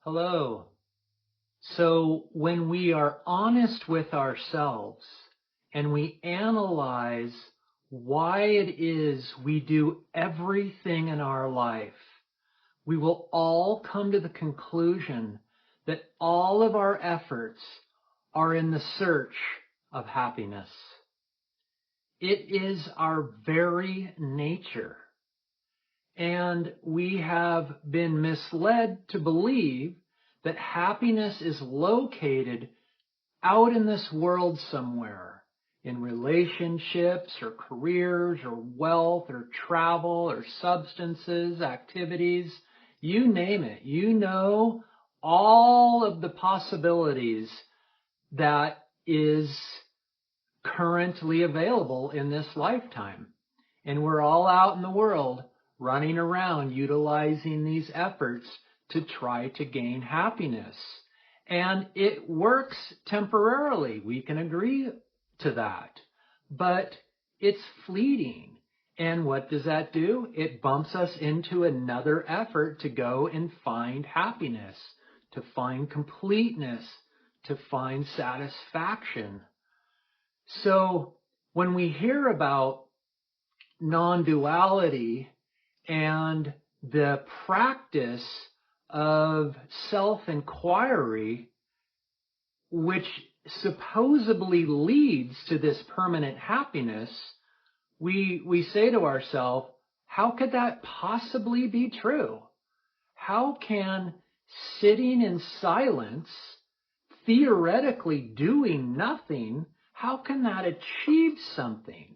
Hello. So when we are honest with ourselves and we analyze why it is we do everything in our life, we will all come to the conclusion that all of our efforts are in the search of happiness. It is our very nature. And we have been misled to believe that happiness is located out in this world somewhere, in relationships or careers or wealth or travel or substances, activities, you name it. You know all of the possibilities that is currently available in this lifetime. And we're all out in the world running around utilizing these efforts to try to gain happiness. And it works temporarily. We can agree to that. But it's fleeting. And what does that do? It bumps us into another effort to go and find happiness, to find completeness, to find satisfaction. So when we hear about non-duality and the practice of self-enquiry, which supposedly leads to this permanent happiness, we say to ourselves, how could that possibly be true? How can sitting in silence, theoretically doing nothing, how can that achieve something?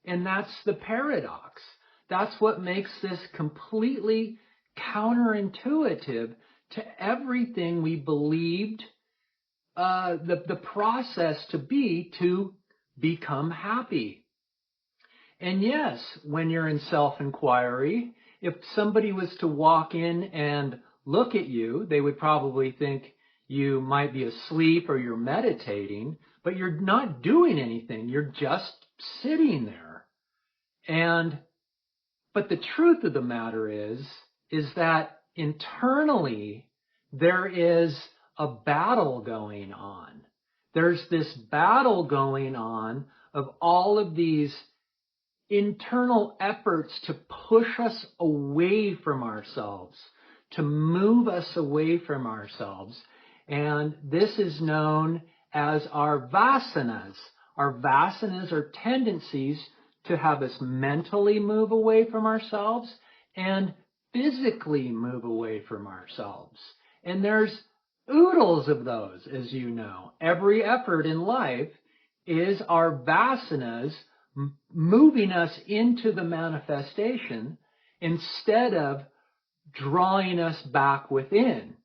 And that's the paradox. That's what makes this completely counterintuitive to everything we believed the process to become happy. And yes, when you're in self-enquiry, if somebody was to walk in and look at you, they would probably think you might be asleep or you're meditating, but you're not doing anything. You're just sitting there. But the truth of the matter is that internally there is a battle going on. There's this battle going on of all of these internal efforts to push us away from ourselves, to move us away from ourselves. And this is known as our vasanas. Our vasanas are tendencies to have us mentally move away from ourselves and physically move away from ourselves. And there's oodles of those, as you know. Every effort in life is our vasanas moving us into the manifestation instead of drawing us back within.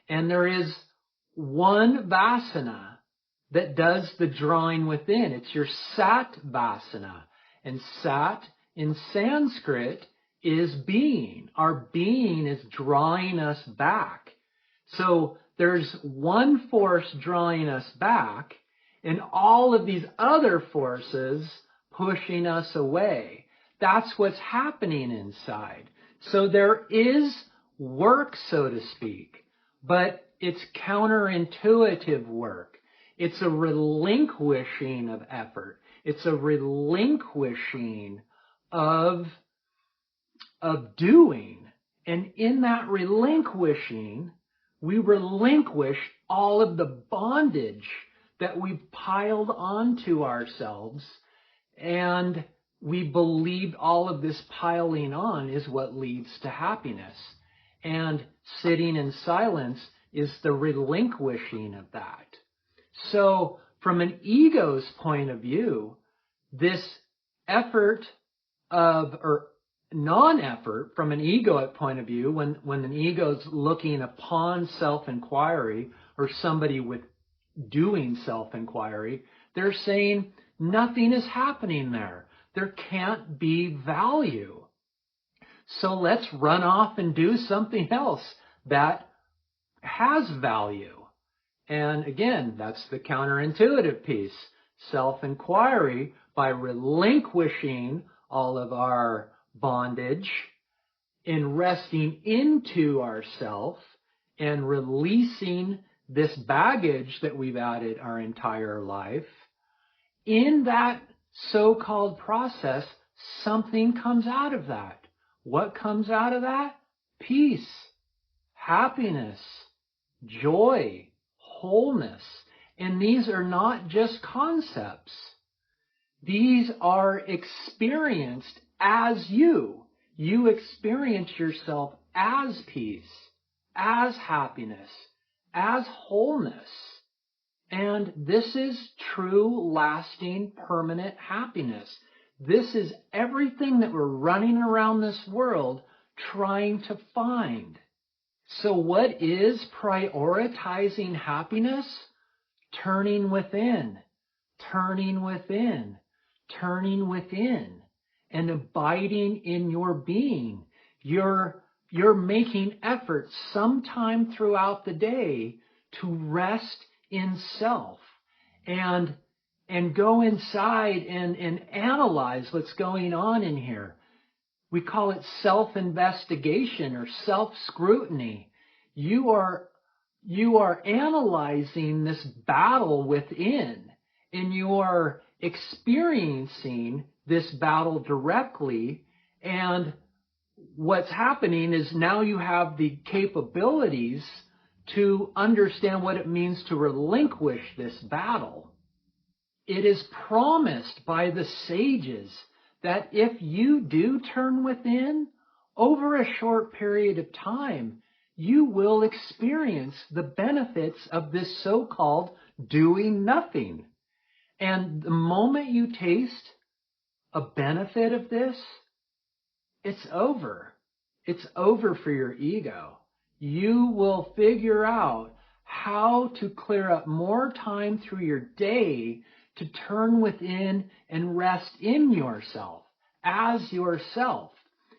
And there is one vasana that does the drawing within. It's your sat vasana. And sat in Sanskrit is being. Our being is drawing us back. So there's one force drawing us back and all of these other forces pushing us away. That's what's happening inside. So there is work, so to speak, but it's counterintuitive work. It's a relinquishing of effort. It's a relinquishing of doing. And in that relinquishing, we relinquish all of the bondage that we've piled onto ourselves, and we believed all of this piling on is what leads to happiness. And sitting in silence is the relinquishing of that. So from an ego's point of view, this effort or non-effort from an egoic point of view, when an ego's looking upon self-enquiry or somebody with doing self-enquiry, they're saying nothing is happening there. There can't be value. So let's run off and do something else that has value. And again, that's the counterintuitive piece. Self-enquiry, by relinquishing all of our bondage in resting into ourself and releasing this baggage that we've added our entire life, in that so-called process, something comes out of that. What comes out of that? Peace, happiness, joy, wholeness. And these are not just concepts. These are experienced as you. You experience yourself as peace, as happiness, as wholeness. And this is true, lasting, permanent happiness. This is everything that we're running around this world trying to find. So what is prioritizing happiness? Turning within, turning within, turning within, and abiding in your being. You're making efforts sometime throughout the day to rest in self and go inside and analyze what's going on in here. We call it self-investigation or self-scrutiny. You are analyzing this battle within, and you are experiencing this battle directly. And what's happening is now you have the capabilities to understand what it means to relinquish this battle. It is promised by the sages that if you do turn within, over a short period of time, you will experience the benefits of this so-called doing nothing. And the moment you taste a benefit of this, it's over. It's over for your ego. You will figure out how to clear up more time through your day to turn within and rest in yourself as yourself,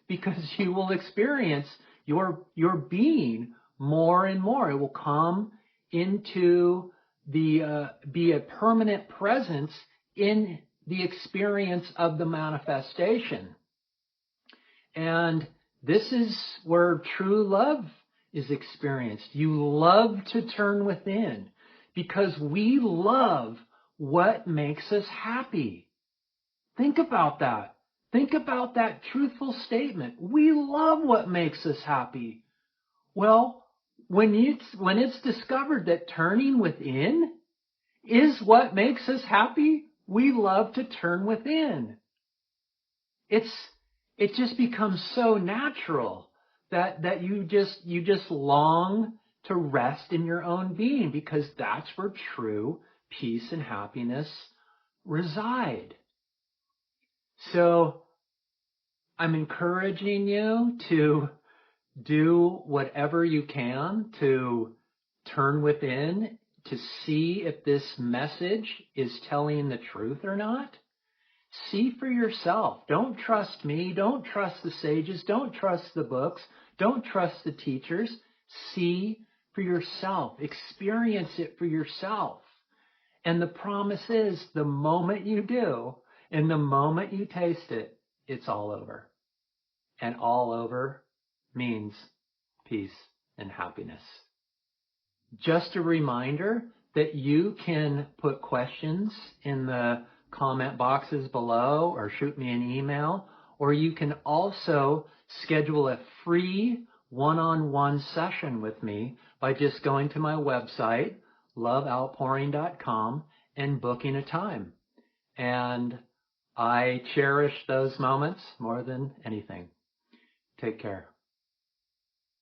because you will experience your being more and more. It will come into be a permanent presence in the experience of the manifestation. And this is where true love is experienced. You love to turn within because we love what makes us happy. Think about that. Think about that truthful statement. We love what makes us happy. Well, when it's discovered that turning within is what makes us happy, we love to turn within. It just becomes so natural that you just long to rest in your own being, because that's where true peace and happiness reside. So I'm encouraging you to do whatever you can to turn within, to see if this message is telling the truth or not. See for yourself. Don't trust me. Don't trust the sages. Don't trust the books. Don't trust the teachers. See for yourself. Experience it for yourself. And the promise is, the moment you do, and the moment you taste it, it's all over. And all over means peace and happiness. Just a reminder that you can put questions in the comment boxes below or shoot me an email, or you can also schedule a free one-on-one session with me by just going to my website, loveoutpouring.com, and booking a time. And I cherish those moments more than anything. Take care.